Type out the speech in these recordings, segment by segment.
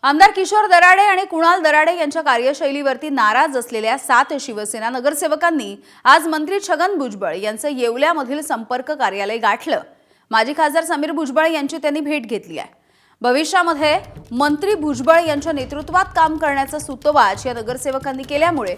आमदार किशोर दराडे आणि कुणाल दराडे यांच्या कार्यशैलीवरती नाराज असलेल्या 7 शिवसेना नगरसेवकांनी आज मंत्री छगन भुजबळ यांचं येवल्यामधील संपर्क कार्यालय गाठलं। माजी खासदार समीर भुजबळ यांची त्यांनी भेट घेतली आहे। भविष्यामध्ये मंत्री भुजबळ यांच्या नेतृत्वात काम करण्याचा सूतोवाच या नगरसेवकांनी केल्यामुळे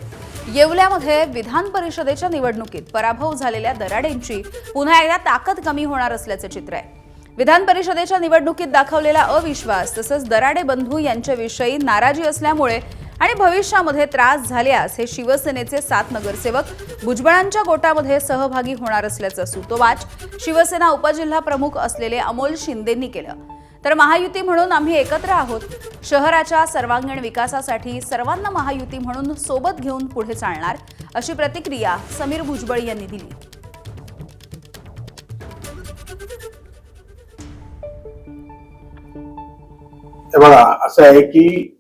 येवल्यामध्ये विधान परिषदेच्या निवडणुकीत पराभव झालेल्या दराडेंची पुन्हा एकदा ताकद कमी होणार असल्याचे चित्र आहे। विधान परिषदेच्या निवडणुकीत दाखवलेला अविश्वास तसंच दराडे बंधू यांच्याविषयी नाराजी असल्यामुळे आणि भविष्यामध्ये त्रास झाल्यास हे शिवसेनेचे 7 नगरसेवक भुजबळांच्या गोटामध्ये सहभागी होणार असल्याचं सूतोवाच शिवसेना उपजिल्हा प्रमुख असलेले अमोल शिंदेंनी केलं। तर महायुती म्हणून आम्ही एकत्र आहोत, शहराच्या सर्वांगीण विकासासाठी सर्वांना महायुती म्हणून सोबत घेऊन पुढे चालणार, अशी प्रतिक्रिया समीर भुजबळ यांनी दिली। हे बघा, असं आहे की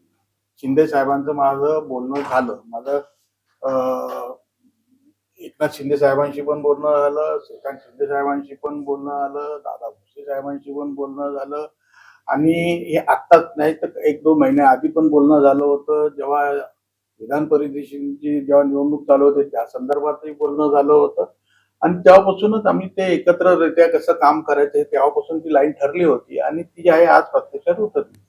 शिंदे साहेबांचं माझं बोलणं झालं। माझं एकनाथ शिंदे साहेबांशी पण बोलणं झालं, श्रीकांत शिंदे साहेबांशी पण बोलणं झालं, दादा भुसे साहेबांशी पण बोलणं झालं आणि हे आत्ताच नाही तर 1-2 महिने आधी पण बोलणं झालं होतं। जेव्हा विधान परिषदेची जेव्हा निवडणूक चालू होती त्या संदर्भातही बोलणं झालं होतं आणि तेव्हापासूनच आम्ही ते एकत्ररित्या कसं काम करायचं तेव्हापासून ती लाईन ठरली होती आणि ती आहे आज प्रत्यक्षात उतरली।